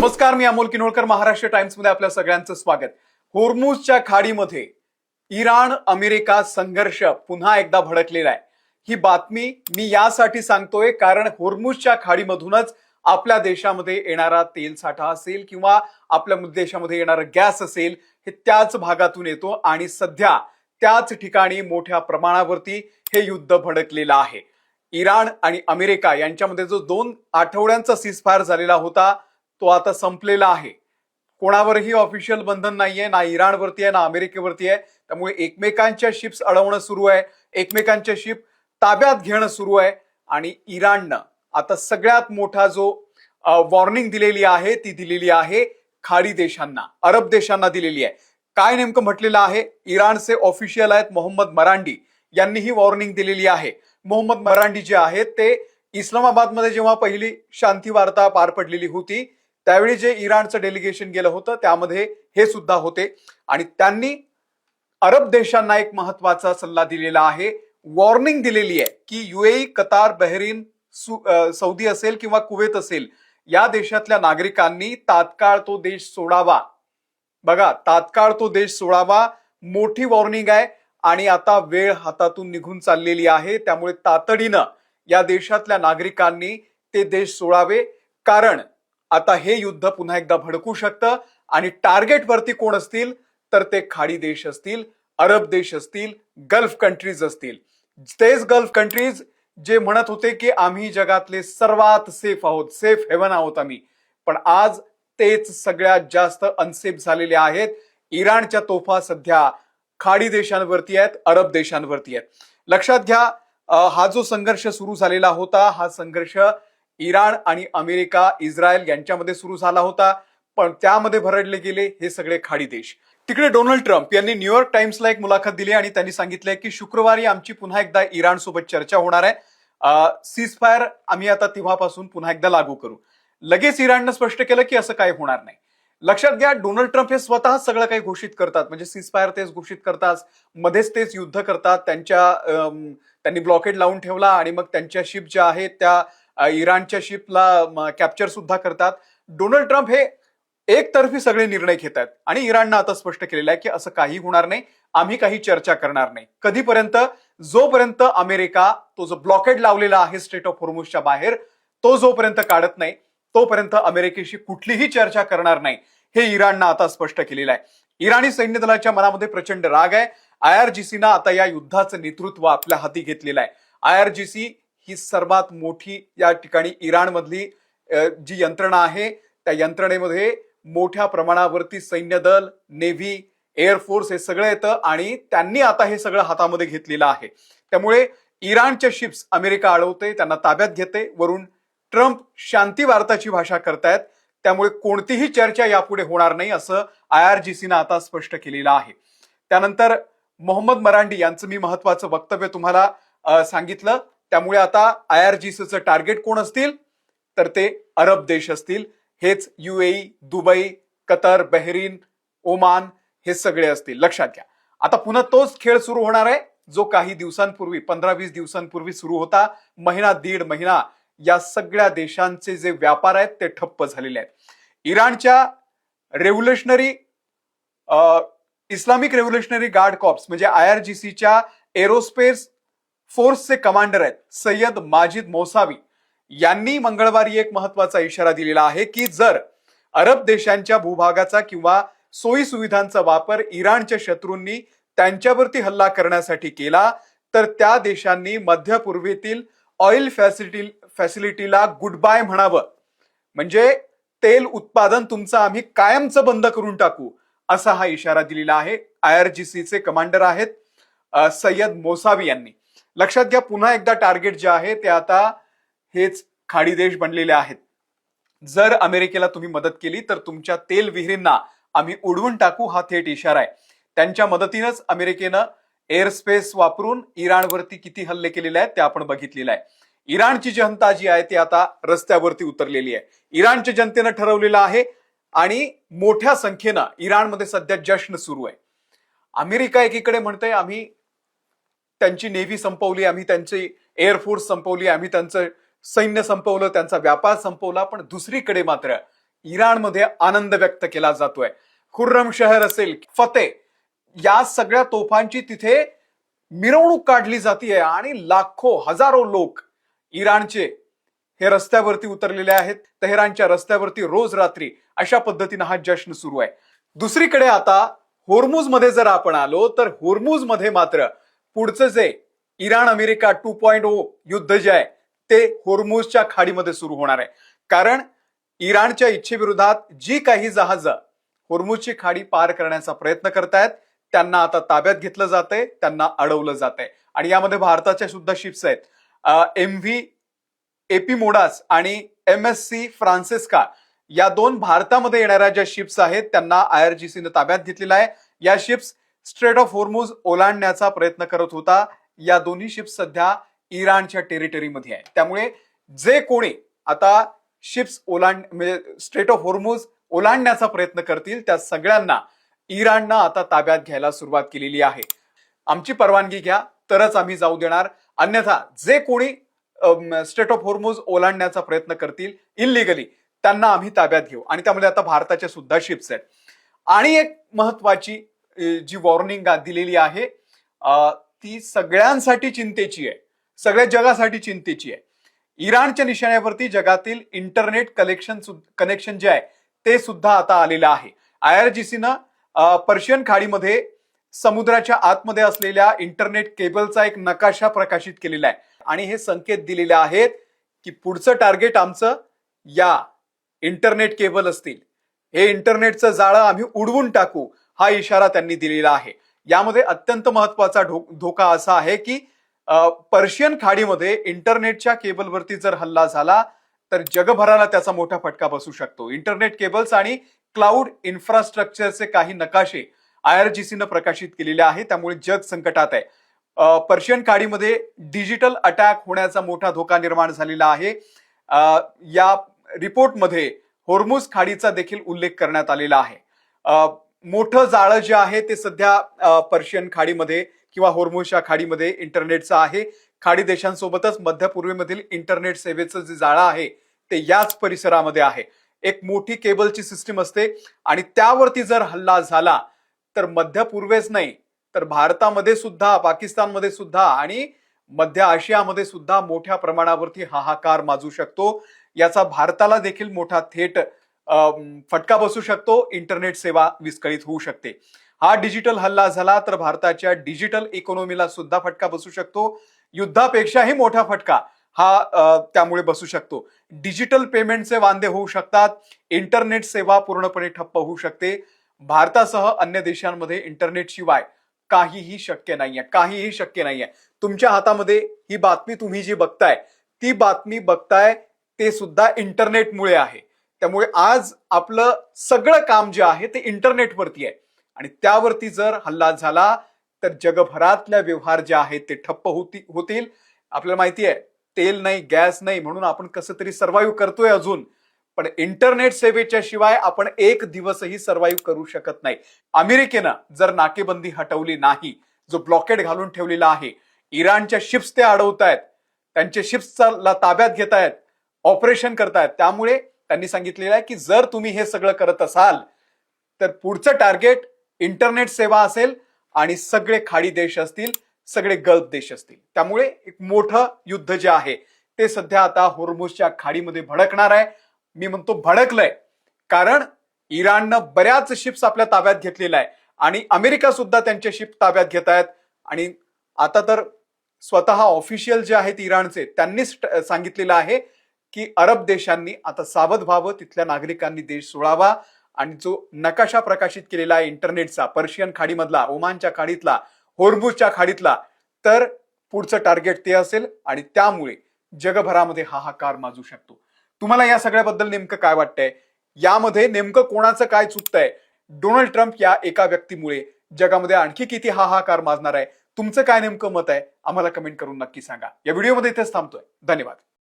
नमस्कार, मी अमोल किनोळकर. महाराष्ट्र टाइम्स मध्ये आपल्या सगळ्यांचं स्वागत. होर्मुझच्या खाडीमध्ये इराण अमेरिका संघर्ष पुन्हा एकदा भडकलेला आहे. ही बातमी मी यासाठी सांगतोय कारण होर्मुझच्या खाडीमधूनच आपल्या देशामध्ये येणारा तेल साठा असेल किंवा आपल्या देशामध्ये येणारा गॅस असेल, हे त्याच भागातून येतो आणि सध्या त्याच ठिकाणी मोठ्या प्रमाणावरती हे युद्ध भडकलेलं आहे. इराण आणि अमेरिका यांच्यामध्ये जो 2 आठवड्यांचा सीजफायर झालेला होता तो आता संपलेला आहे. कोणावरही ऑफिशियल बंधन नाहीये, ना इराणवरती आहे ना अमेरिकेवरती आहे. त्यामुळे एकमेकांच्या शिप्स अडवणं सुरू आहे, एकमेकांच्या शिप ताब्यात घेणं सुरू आहे आणि इराणनं आता सगळ्यात मोठा जो वॉर्निंग दिलेली आहे ती दिलेली आहे खाडी देशांना, अरब देशांना दिलेली आहे. काय नेमकं म्हटलेलं आहे? इराणचे ऑफिशियल आहेत मोहम्मद मरांडी यांनी ही वॉर्निंग दिलेली आहे. मोहम्मद मरांडी जे आहेत ते इस्लामाबादमध्ये जेव्हा पहिली शांती वार्ता पार पडलेली होती त्यावेळी जे इराणचं डेलिगेशन गेलं होतं त्यामध्ये हे सुद्धा होते आणि त्यांनी अरब देशांना एक महत्वाचा सल्ला दिलेला आहे, वॉर्निंग दिलेली आहे की युएई, कतार, बहरीन, सौदी असेल किंवा कुवेत असेल, या देशातल्या नागरिकांनी तात्काळ तो देश सोडावा. बघा, तात्काळ तो देश सोडावा. मोठी वॉर्निंग आहे आणि आता वेळ हातातून निघून चाललेली आहे. त्यामुळे तातडीनं या देशातल्या नागरिकांनी ते देश सोडावे, कारण आता हे युद्ध पुन्हा एकदा भडकू शकतं आणि टार्गेट वरती कोण असतील तर ते खाडी देश असतील, अरब देश असतील, गल्फ कंट्रीज असतील. तेच गल्फ कंट्रीज जे म्हणत होते की आम्ही जगातले सर्वात सेफ आहोत, सेफ हेवन आहोत आम्ही, पण आज तेच सगळ्यात जास्त अनसेफ झालेले आहेत. इराणच्या तोफा सध्या खाडी देशांवरती आहेत, अरब देशांवरती आहेत. लक्षात घ्या, हा जो संघर्ष सुरू झालेला होता, हा संघर्ष इराण आणि अमेरिका, इस्रायल यांच्यामध्ये सुरू झाला होता, पण त्यामध्ये भरडले गेले हे सगळे खाडी देश. तिकडे डोनाल्ड ट्रम्प यांनी न्यूयॉर्क टाइम्सला एक मुलाखत दिली आणि त्यांनी सांगितलंय की शुक्रवारी आमची पुन्हा एकदा इराण सोबत चर्चा होणार आहे. सीजफायर आम्ही आता तेव्हापासून पुन्हा एकदा लागू करू. लगेच इराणनं स्पष्ट केलं की असं काही होणार नाही. लक्षात घ्या, डोनाल्ड ट्रम्प हे स्वतः सगळं काही घोषित करतात, म्हणजे सीजफायर तेच घोषित करतात, मध्येच तेच युद्ध करतात. त्यांनी ब्लॉकेड लावून ठेवला आणि मग त्यांच्या शिप ज्या आहेत त्या इराणच्या शिपला कॅप्चर सुद्धा करतात. डोनाल्ड ट्रम्प हे एकतर्फी सगळे निर्णय घेतात आणि इराणनं आता स्पष्ट केलेलं आहे की असं काही होणार नाही, आम्ही काही चर्चा करणार नाही. कधीपर्यंत? जोपर्यंत अमेरिका तो जो ब्लॉकेड लावलेला आहे स्ट्रेट ऑफ होर्मुझच्या बाहेर तो जोपर्यंत काढत नाही तोपर्यंत अमेरिकेशी कुठलीही चर्चा करणार नाही, हे इराणनं आता स्पष्ट केलेलं आहे. इराणी सैन्य दलाच्या मनामध्ये प्रचंड राग आहे. IRGCनं आता या युद्धाचं नेतृत्व आपल्या हाती घेतलेलं आहे. IRGC ही सर्वात मोठी या ठिकाणी इराणमधली जी यंत्रणा आहे त्या यंत्रणेमध्ये मोठ्या प्रमाणावरती सैन्य दल, नेव्ही, एअरफोर्स हे सगळं येतं आणि त्यांनी आता हे सगळं हातामध्ये घेतलेलं आहे. त्यामुळे इराणच्या शिप्स अमेरिका अडवते, त्यांना ताब्यात घेते. वरून ट्रम्प शांती वार्ताची भाषा करतायत, त्यामुळे कोणतीही चर्चा यापुढे होणार नाही असं IRGCनं आता स्पष्ट केलेलं आहे. त्यानंतर मोहम्मद मरांडी यांचं मी महत्वाचं वक्तव्य तुम्हाला सांगितलं. त्यामुळे आता IRGCचं टार्गेट कोण असतील तर ते अरब देश असतील. हेच UAE, दुबई, कतर, बहरीन, ओमान हे सगळे असतील. लक्षात घ्या, आता पुन्हा तोच खेळ सुरू होणार आहे जो काही दिवसांपूर्वी, 15-20 दिवसांपूर्वी सुरू होता. महिना, 1.5 महिना या सगळ्या देशांचे जे व्यापार आहेत ते ठप्प झालेले आहेत. इराणच्या इस्लामिक रेव्होल्युशनरी गार्ड कॉर्प्स म्हणजे IRGCच्या एरोस्पेस फोर्सचे कमांडर आहेत सय्यद माजिद मौसावी यांनी मंगळवारी एक महत्वाचा इशारा दिलेला आहे की जर अरब देशांच्या भूभागाचा किंवा सोयी सुविधांचा वापर इराणच्या शत्रूंनी त्यांच्यावरती हल्ला करण्यासाठी केला तर त्या देशांनी मध्य पूर्वेतील ऑइल फॅसिलिटीला गुड बाय म्हणावं, म्हणजे तेल उत्पादन तुमचं आम्ही कायमचं बंद करून टाकू, असा हा इशारा दिलेला आहे. IRGCचे कमांडर आहेत सय्यद मौसावी यांनी. लक्षात घ्या, पुन्हा एकदा टार्गेट जे आहे ते आता हेच खाडी देश बनलेले आहेत. जर अमेरिकेला तुम्ही मदत केली तर तुमच्या तेल विहिरींना आम्ही उडवून टाकू, हा थेट इशारा आहे. त्यांच्या मदतीनंच अमेरिकेनं एअरस्पेस वापरून इराणवरती किती हल्ले केलेले आहेत ते आपण बघितलेलं आहे. इराणची जनता जी आहे ती आता रस्त्यावरती उतरलेली आहे. इराणच्या जनतेनं ठरवलेलं आहे आणि मोठ्या संख्येनं इराणमध्ये सध्या जश्न सुरू आहे. अमेरिका एकीकडे म्हणते आम्ही त्यांची नेव्ही संपवली, आम्ही त्यांची एअरफोर्स संपवली, आम्ही त्यांचं सैन्य संपवलं, त्यांचा व्यापार संपवला, पण दुसरीकडे मात्र इराणमध्ये आनंद व्यक्त केला जातोय. खुर्रम शहर असेल, फतेह, या सगळ्या तोफांची तिथे मिरवणूक काढली जाते आणि लाखो हजारो लोक इराणचे हे रस्त्यावरती उतरलेले आहेत. तेहरानच्या रस्त्यावरती रोज रात्री अशा पद्धतीने हा जश्न सुरू आहे. दुसरीकडे आता होर्मुझ मध्ये जर आपण आलो तर होर्मुझ मध्ये मात्र पुढचं जे इराण अमेरिका 2.0 युद्ध जे आहे ते होर्मुझच्या खाडीमध्ये सुरू होणार आहे. कारण इराणच्या इच्छेविरोधात जी काही जहाजं होर्मुझची खाडी पार करण्याचा प्रयत्न करतायत त्यांना आता ताब्यात घेतलं जातंय, त्यांना अडवलं जातंय. आणि यामध्ये भारताच्या सुद्धा शिप्स आहेत. MV एपिमोडास आणि MSC फ्रान्सिस्का या दोन भारतामध्ये येणाऱ्या ज्या शिप्स आहेत त्यांना IRGC ने ताब्यात घेतलेला आहे. या शिप्स स्ट्रेट ऑफ होर्मुझ ओलांडण्याचा प्रयत्न करत होता. या दोन्ही शिप्स सध्या इराणच्या टेरिटरीमध्ये आहे. त्यामुळे जे कोणी आता शिप्स म्हणजे स्ट्रेट ऑफ होर्मुझ ओलांडण्याचा प्रयत्न करतील त्या सगळ्यांना इराणनं आता ताब्यात घ्यायला सुरुवात केलेली आहे. आमची परवानगी घ्या तरच आम्ही जाऊ देणार, अन्यथा जे कोणी स्ट्रेट ऑफ होर्मुझ ओलांडण्याचा प्रयत्न करतील इल्लिगली त्यांना आम्ही ताब्यात घेऊ. आणि त्यामध्ये आता भारताच्या सुद्धा शिप्स आहेत. आणि एक महत्वाची जी वॉर्निंग दिलेली आहे ती सगळ्यांसाठी चिंतेची आहे, सगळ्या जगासाठी चिंतेची आहे. इराणच्या निशाण्यावरती जगातील इंटरनेट कनेक्शन जे आहे ते सुद्धा आता आलेलं आहे. IRGC न पर्शियन खाडीमध्ये समुद्राच्या आतमध्ये असलेल्या इंटरनेट केबलचा एक नकाशा प्रकाशित केलेला आहे आणि हे संकेत दिलेले आहेत की पुढचं टार्गेट आमचं या इंटरनेट केबल असतील. हे इंटरनेटचं जाळं आम्ही उडवून टाकू हा इशारा त्यांनी दिलेला आहे. यामध्ये अत्यंत महत्वाचा धोका असा आहे की पर्शियन खाडीमध्ये इंटरनेटच्या केबलवरती जर हल्ला झाला तर जगभराला त्याचा मोठा फटका बसू शकतो. इंटरनेट केबल्स आणि क्लाउड इन्फ्रास्ट्रक्चरचे काही नकाशे IRGC न प्रकाशित केलेले आहे. त्यामुळे जग संकटात आहे. पर्शियन खाडीमध्ये डिजिटल अटॅक होण्याचा मोठा धोका निर्माण झालेला आहे. या रिपोर्टमध्ये होर्मुझ खाडीचा देखील उल्लेख करण्यात आलेला आहे. मोठं जाळं जे आहे ते सध्या पर्शियन खाडीमध्ये किंवा होर्मुझच्या खाडीमध्ये इंटरनेटचं आहे. खाडी देशांसोबतच मध्य पूर्वेमधील इंटरनेट सेवेचं जे जाळं आहे ते याच परिसरामध्ये आहे. एक मोठी केबलची सिस्टीम असते आणि त्यावरती जर हल्ला झाला तर मध्य पूर्वेच नाही तर भारतामध्ये सुद्धा, पाकिस्तानमध्ये सुद्धा आणि मध्य आशियामध्ये सुद्धा मोठ्या प्रमाणावरती हाहाकार माजू शकतो. याचा भारताला देखील मोठा थेट फटका बसू शकतो. इंटरनेट सेवा विस्कळीत होऊ शकते. हा डिजिटल हल्ला झाला तर भारताच्या डिजिटल इकॉनॉमीला सुद्धा फटका बसू शकतो. युद्धापेक्षाही मोठा फटका हा त्यामुळे बसू शकतो. डिजिटल पेमेंटचे वांदे होऊ शकतात. इंटरनेट सेवा पूर्णपणे ठप्प होऊ शकते. भारतासह अन्य देशांमध्ये इंटरनेट शिवाय काहीही शक्य नाहीये, काहीही शक्य नाहीये. तुमच्या हातामध्ये ही बातमी तुम्ही जी बघताय ती बातमी बघताय ते सुद्धा इंटरनेटमुळे आहे. त्यामुळे आज आपलं सगळं काम जे आहे ते इंटरनेटवरती आहे आणि त्यावरती जर हल्ला झाला तर जगभरातल्या व्यवहार जे आहेत ते ठप्प होतील. आपल्याला माहिती आहे तेल नाही, गॅस नाही, म्हणून आपण कसं तरी सर्व्हाइव्ह करतोय अजून, पण इंटरनेट सेवेच्या शिवाय आपण एक दिवसही सर्व्हाइव्ह करू शकत नाही. अमेरिकेनं जर नाकेबंदी हटवली नाही, जो ब्लॉकेड घालून ठेवलेला आहे, इराणच्या शिप्स ते अडवतायत, त्यांचे शिप्सला ताब्यात घेतायत, ऑपरेशन करतायत. त्यामुळे त्यांनी सांगितलेलं आहे की जर तुम्ही हे सगळं करत असाल तर पुढचं टार्गेट इंटरनेट सेवा असेल आणि सगळे खाडी देश असतील, सगळे गल्फ देश असतील. त्यामुळे एक मोठं युद्ध जे आहे ते सध्या आता होर्मुझच्या खाडीमध्ये भडकणार आहे. मी म्हणतो भडकलंय कारण इराणनं बऱ्याच शिप्स आपल्या ताब्यात घेतलेल्या आहे आणि अमेरिका सुद्धा त्यांचे शिप ताब्यात घेत आहेत. आणि आता तर स्वतः ऑफिशियल जे आहेत इराणचे त्यांनीच सांगितलेलं आहे की अरब देशांनी आता सावध व्हावं, तिथल्या नागरिकांनी देश सोडावा आणि जो नकाशा प्रकाशित केलेला आहे इंटरनेटचा पर्शियन खाडीमधला, ओमानच्या खाडीतला, होर्मुझच्या खाडीतला, तर पुढचं टार्गेट ते असेल आणि त्यामुळे जगभरामध्ये हाहाकार माजू शकतो. तुम्हाला या सगळ्याबद्दल नेमकं काय वाटतंय? यामध्ये नेमकं कोणाचं काय चुकतंय? डोनाल्ड ट्रम्प या एका व्यक्तीमुळे जगामध्ये आणखी किती हाहाकार माजणार आहे? तुमचं काय नेमकं मत आहे? आम्हाला कमेंट करून नक्की सांगा. या व्हिडिओमध्ये इथेच थांबतोय. धन्यवाद.